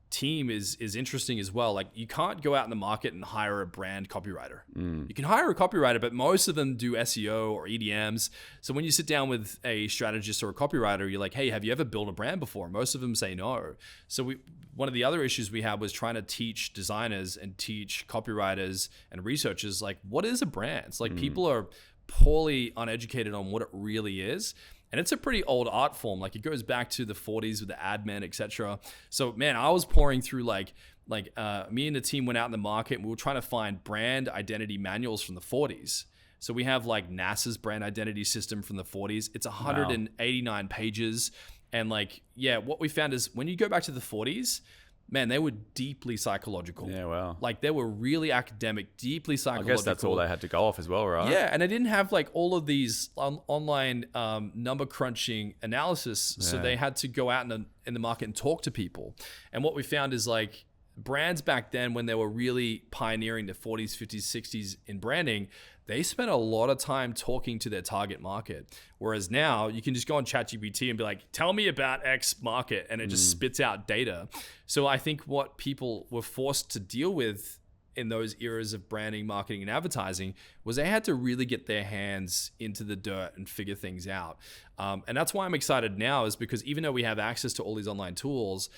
team is interesting as well. Like you can't go out in the market and hire a brand copywriter. You can hire a copywriter, but most of them do SEO or EDMs. So when you sit down with a strategist or a copywriter, you're like, hey, have you ever built a brand before? Most of them say no. So one of the other issues we had was trying to teach designers and teach copywriters and researchers, like, what is a brand? It's like people are poorly uneducated on what it really is. And it's a pretty old art form. Like it goes back to the 40s with the ad men, etc. So man, I was pouring through like me and the team went out in the market and we were trying to find brand identity manuals from the 40s. So we have like NASA's brand identity system from the 40s. It's 189 pages. And what we found is when you go back to the 40s, man, they were deeply psychological. Yeah, wow. Like they were really academic, deeply psychological. I guess that's all they had to go off as well, right? Yeah, and they didn't have like all of these online number crunching analysis. So they had to go out in the market and talk to people. And what we found is like brands back then, when they were really pioneering the 40s, 50s, 60s in branding, they spent a lot of time talking to their target market. Whereas now you can just go on ChatGPT and be like, tell me about X market, and it just spits out data. So I think what people were forced to deal with in those eras of branding, marketing, and advertising was they had to really get their hands into the dirt and figure things out. And that's why I'm excited now, is because even though we have access to all these online tools,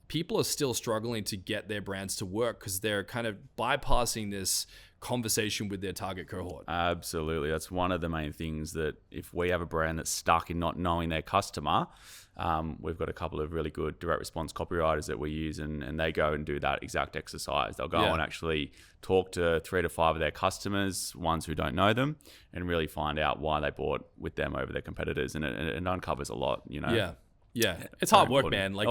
people are still struggling to get their brands to work because they're kind of bypassing this conversation with their target cohort. Absolutely. That's one of the main things, that if we have a brand that's stuck in not knowing their customer, we've got a couple of really good direct response copywriters that we use, and they go and do that exact exercise. They'll go and actually talk to 3 to 5 of their customers, ones who don't know them, and really find out why they bought with them over their competitors. And it uncovers a lot, you know? Yeah, it's hard work, man. Like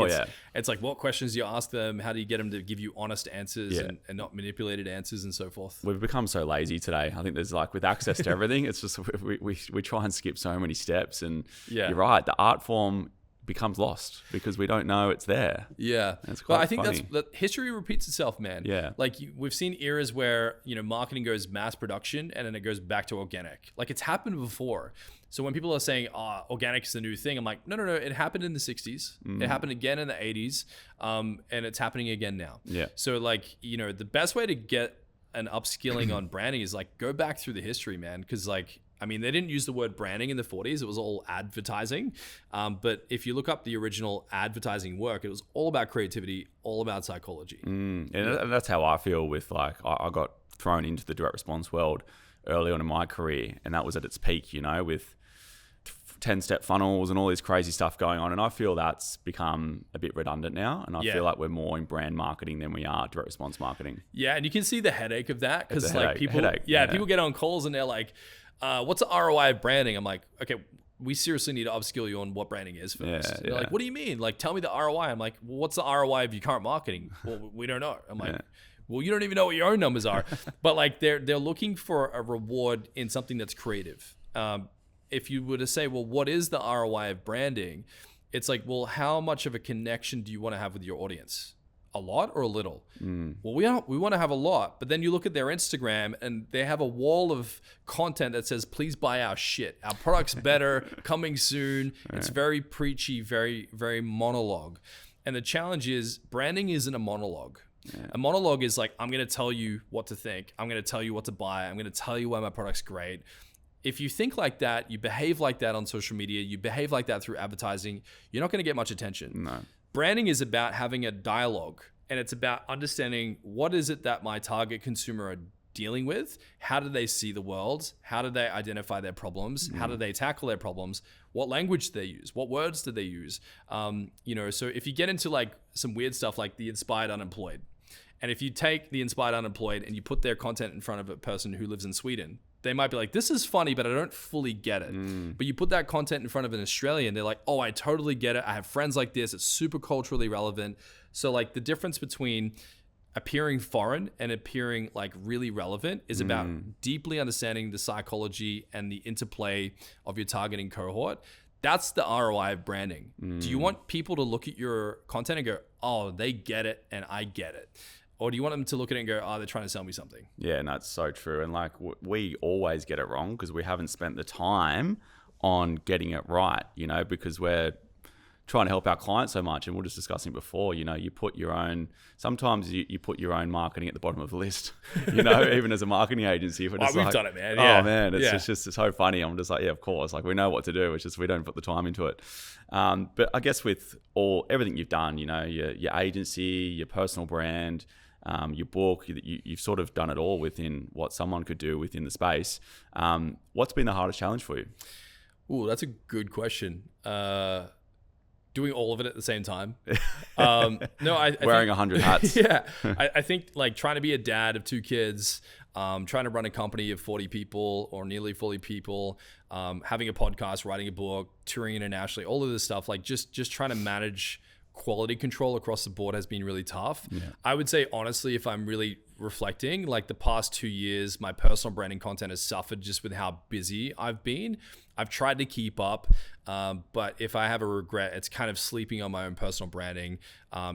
it's like, what questions do you ask them? How do you get them to give you honest answers and not manipulated answers and so forth? We've become so lazy today. I think there's like, with access to everything, it's just we try and skip so many steps. And you're right, the art form becomes lost because we don't know it's there. Yeah. And it's quite I think funny. that history repeats itself, man. Yeah. Like we've seen eras where, you know, marketing goes mass production and then it goes back to organic. Like it's happened before. So when people are saying, organic is the new thing, I'm like, no. It happened in the 60s. It happened again in the 80s. And it's happening again now. Yeah. So like, you know, the best way to get an upskilling on branding is like, go back through the history, man. Cause like, I mean, they didn't use the word branding in the 40s. It was all advertising. But if you look up the original advertising work, it was all about creativity, all about psychology. And that's how I feel with, like, I got thrown into the direct response world early on in my career. And that was at its peak, you know, with 10-step funnels and all this crazy stuff going on. And I feel that's become a bit redundant now. And I feel like we're more in brand marketing than we are direct response marketing. Yeah. And you can see the headache of that. Because like people people get on calls and they're like, what's the ROI of branding? I'm like, okay, we seriously need to upskill you on what branding is first. They're like, what do you mean? Like, tell me the ROI. I'm like, well, what's the ROI of your current marketing? Well, we don't know. I'm like, well, you don't even know what your own numbers are. But like they're looking for a reward in something that's creative. If you were to say, well, what is the ROI of branding? It's like, well, how much of a connection do you want to have with your audience? A lot or a little? Well, we want to have a lot, but then you look at their Instagram and they have a wall of content that says, please buy our shit. Our product's better, coming soon. It's very preachy, very, very monologue. And the challenge is branding isn't a monologue. A monologue is like, I'm going to tell you what to think. I'm going to tell you what to buy. I'm going to tell you why my product's great. If you think like that, you behave like that on social media, you behave like that through advertising, you're not going to get much attention. No. Branding is about having a dialogue, and it's about understanding what is it that my target consumer are dealing with? How do they see the world? How do they identify their problems? How do they tackle their problems? What language do they use? What words do they use? You know, so if you get into like some weird stuff like the inspired unemployed, and if you take the inspired unemployed and you put their content in front of a person who lives in Sweden, they might be like, this is funny, but I don't fully get it. But you put that content in front of an Australian, they're like, oh, I totally get it. I have friends like this. It's super culturally relevant. So like the difference between appearing foreign and appearing like really relevant is about deeply understanding the psychology and the interplay of your targeting cohort. That's the ROI of branding. Do you want people to look at your content and go, oh, they get it and I get it? Or do you want them to look at it and go, oh, they're trying to sell me something? Yeah, and that's so true. And like we always get it wrong because we haven't spent the time on getting it right, you know, because we're trying to help our clients so much. And we were just discussing before, you know, you put your own, sometimes you put your own marketing at the bottom of the list, you know, even as a marketing agency. We've done it, man. Oh man, it's just so funny. I'm just like, yeah, of course. Like we know what to do. It's just we don't put the time into it. But I guess with everything you've done, you know, your agency, your personal brand, your book, you've sort of done it all within what someone could do within the space. What's been the hardest challenge for you? Ooh, that's a good question. Doing all of it at the same time. No, I wearing 100 hats. Yeah, I think like trying to be a dad of 2 kids, trying to run a company of 40 people or nearly 40 people, having a podcast, writing a book, touring internationally, all of this stuff, like just trying to manage quality control across the board has been really tough. Yeah. I would say, honestly, if I'm really reflecting, like the past 2 years, my personal branding content has suffered just with how busy I've been. I've tried to keep up, but if I have a regret, it's kind of sleeping on my own personal branding.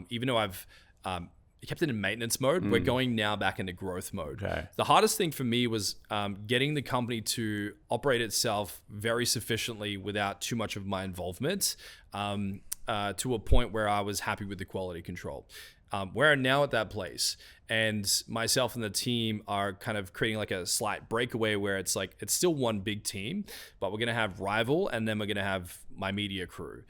Even though I've kept it in maintenance mode, we're going now back into growth mode. Okay. The hardest thing for me was getting the company to operate itself very sufficiently without too much of my involvement, to a point where I was happy with the quality control. We're now at that place, and myself and the team are kind of creating like a slight breakaway where it's like it's still one big team, but we're gonna have Rivyl, and then we're gonna have my media crew.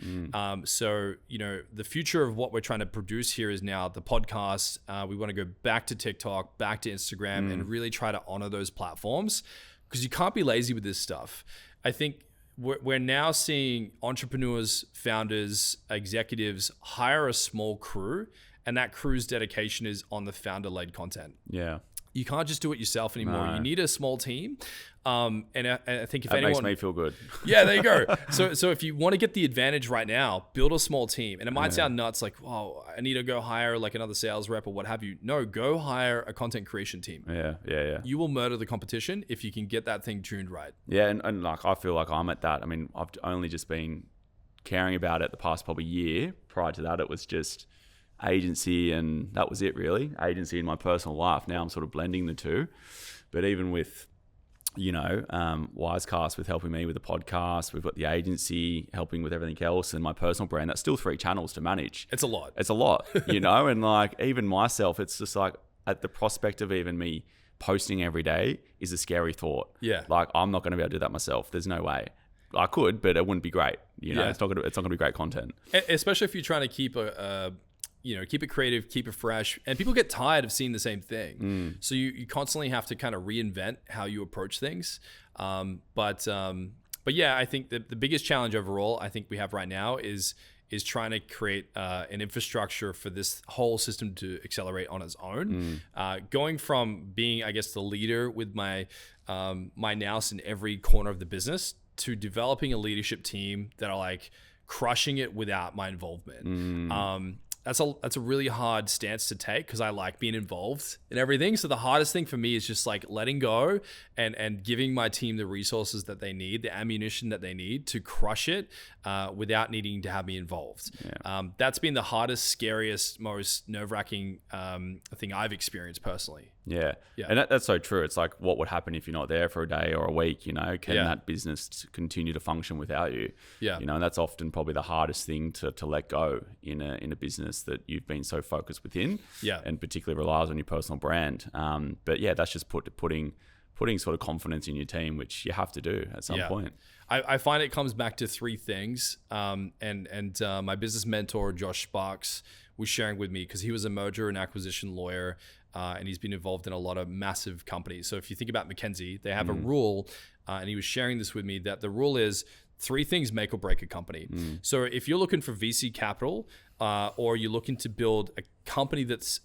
So the future of what we're trying to produce here is now the podcast. We want to go back to TikTok, back to Instagram, and really try to honor those platforms, because you can't be lazy with this stuff. I think we're now seeing entrepreneurs, founders, executives hire a small crew, and that crew's dedication is on the founder-led content. Yeah. You can't just do it yourself anymore. No. You need a small team. And I think if that anyone... makes me feel good. Yeah, there you go. So if you want to get the advantage right now, build a small team. And it might sound nuts, like, oh, I need to go hire like another sales rep or what have you. No, go hire a content creation team. Yeah. You will murder the competition if you can get that thing tuned right. Yeah, and like I feel like I'm at that. I mean, I've only just been caring about it the past probably year. Prior to that, it was just agency, and that was it really. Agency in my personal life. Now I'm sort of blending the two. But even with, Wisecast with helping me with the podcast, we've got the agency helping with everything else, and my personal brand, that's still 3 channels to manage. It's a lot, and like even myself, it's just like at the prospect of even me posting every day is a scary thought. Yeah. Like I'm not going to be able to do that myself. There's no way. I could, but it wouldn't be great. It's not going to be great content. Especially if you're trying to keep keep it creative, keep it fresh, and people get tired of seeing the same thing. So you constantly have to kind of reinvent how you approach things. But yeah, I think the biggest challenge overall I think we have right now is trying to create an infrastructure for this whole system to accelerate on its own. Going from being, I guess, the leader with my nous in every corner of the business to developing a leadership team that are like crushing it without my involvement. That's a really hard stance to take, because I like being involved in everything. So the hardest thing for me is just like letting go and giving my team the resources that they need, the ammunition that they need to crush it without needing to have me involved. Yeah. That's been the hardest, scariest, most nerve-wracking thing I've experienced personally. Yeah. And that's so true. It's like, what would happen if you're not there for a day or a week? Can that business continue to function without you? Yeah. And that's often probably the hardest thing to let go in a business that you've been so focused within. Yeah. And particularly relies on your personal brand. But yeah, that's just putting sort of confidence in your team, which you have to do at some point. I find it comes back to 3 things. And my business mentor, Josh Sparks, was sharing with me, because he was a merger and acquisition lawyer, and he's been involved in a lot of massive companies. So if you think about McKinsey, they have a rule, and he was sharing this with me, that the rule is 3 things make or break a company. So if you're looking for VC capital, or you're looking to build a company that's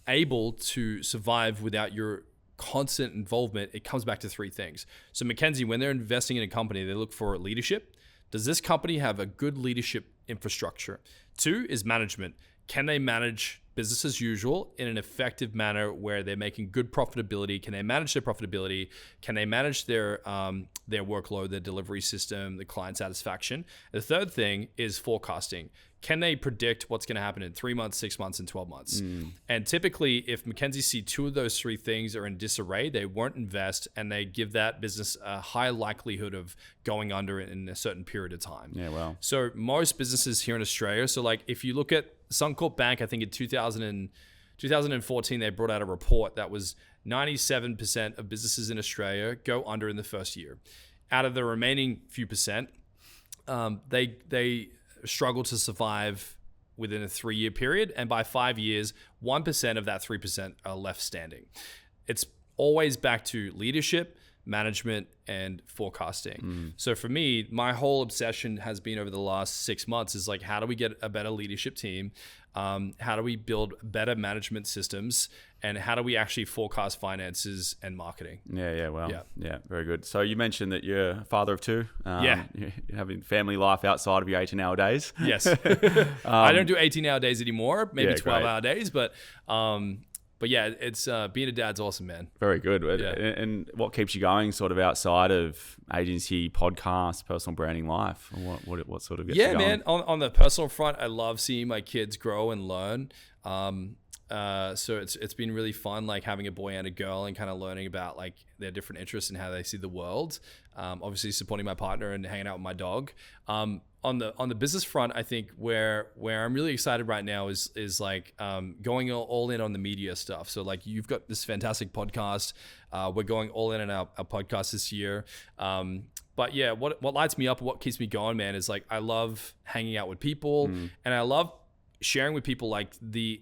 able to survive without your constant involvement, it comes back to 3 things. So McKinsey, when they're investing in a company, they look for leadership. Does this company have a good leadership infrastructure? 2 is management. Can they manage business as usual in an effective manner where they're making good profitability? Can they manage their profitability? Can they manage their workload, their delivery system, the client satisfaction? The 3rd thing is forecasting. Can they predict what's going to happen in 3 months, 6 months, and 12 months? And typically, if McKinsey see 2 of those 3 things are in disarray, they won't invest, and they give that business a high likelihood of going under in a certain period of time. Yeah, wow. So most businesses here in Australia, so like if you look at Suncorp Bank, I think in 2014, they brought out a report that was 97% of businesses in Australia go under in the first year. Out of the remaining few percent, they struggle to survive within a 3-year period. And by 5 years, 1% of that 3% are left standing. It's always back to leadership, management, and forecasting. So for me, my whole obsession has been over the last 6 months is like, how do we get a better leadership team? How do we build better management systems? And how do we actually forecast finances and marketing? Yeah, very good. So you mentioned that you're a father of 2. You're having family life outside of your 18-hour days. Yes. I don't do 18-hour days anymore, maybe 12-hour days, but yeah, it's being a dad's awesome, man. Very good. Yeah. And what keeps you going sort of outside of agency, podcast, personal branding life? What sort of gets you going? Man, on the personal front, I love seeing my kids grow and learn. so it's been really fun, like having a boy and a girl and kind of learning about like their different interests and how they see the world. Obviously supporting my partner and hanging out with my dog. On the business front, I think where I'm really excited right now is like going all in on the media stuff. So like you've got this fantastic podcast. We're going all in on our podcast this year. But yeah, what lights me up, what keeps me going, man, is like I love hanging out with people, and I love sharing with people like the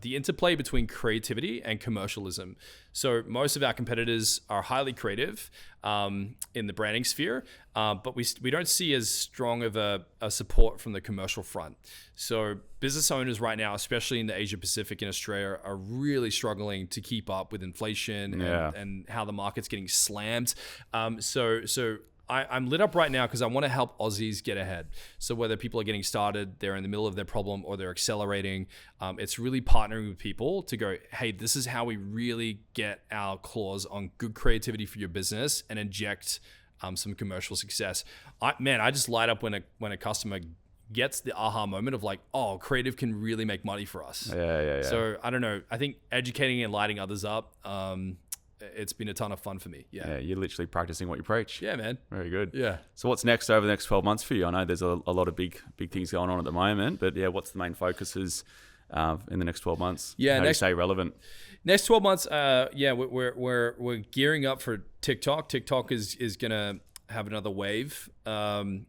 interplay between creativity and commercialism. So most of our competitors are highly creative in the branding sphere, but we don't see as strong of a support from the commercial front. So business owners right now, especially in the Asia Pacific and Australia, are really struggling to keep up with inflation and how the market's getting slammed. So I'm lit up right now because I want to help Aussies get ahead. So whether people are getting started, they're in the middle of their problem, or they're accelerating, it's really partnering with people to go, hey, this is how we really get our claws on good creativity for your business and inject some commercial success. I just light up when a customer gets the aha moment of like, oh, creative can really make money for us. Yeah. So I don't know. I think educating and lighting others up, it's been a ton of fun for me. Yeah, you're literally practicing what you preach. Yeah, man. Very good. Yeah. So what's next over the next 12 months for you? I know there's a lot of big things going on at the moment, but yeah, what's the main focuses in the next 12 months? Yeah, how do you stay relevant? Next 12 months, we're gearing up for TikTok. TikTok is gonna have another wave, and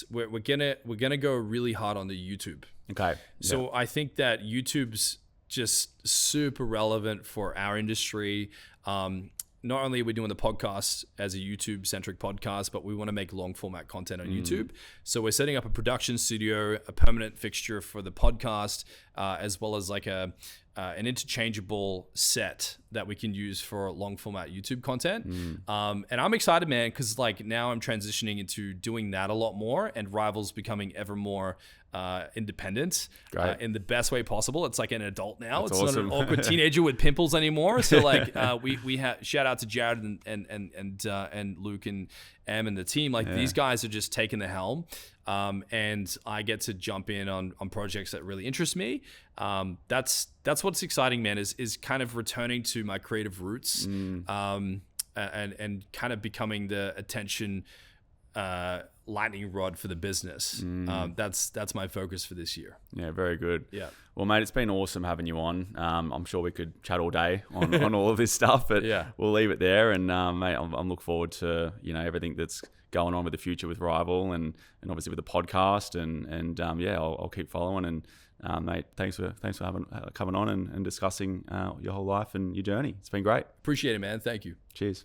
we're gonna go really hard on the YouTube. Okay. So I think that YouTube's just super relevant for our industry. Not only are we doing the podcast as a YouTube-centric podcast, but we want to make long-format content on YouTube. So we're setting up a production studio, a permanent fixture for the podcast, as well as like an interchangeable set that we can use for long-format YouTube content. And I'm excited, man, because like now I'm transitioning into doing that a lot more, and Rivyls becoming ever more independent in the best way possible. It's like an adult now. That's it's awesome. not an awkward teenager with pimples anymore. So like we have shout out to Jared and Luke and Em and the team. Like these guys are just taking the helm, and I get to jump in on projects that really interest me. That's what's exciting, man. Is kind of returning to my creative roots, and kind of becoming the attention lightning rod for the business. That's my focus for this year. Yeah, very good. Yeah. Well, mate, it's been awesome having you on. I'm sure we could chat all day on all of this stuff, but we'll leave it there. And mate, I'm look forward to everything that's going on with the future with Rivyl and obviously with the podcast and I'll keep following. And mate, thanks for coming on and discussing your whole life and your journey. It's been great. Appreciate it, man. Thank you. Cheers.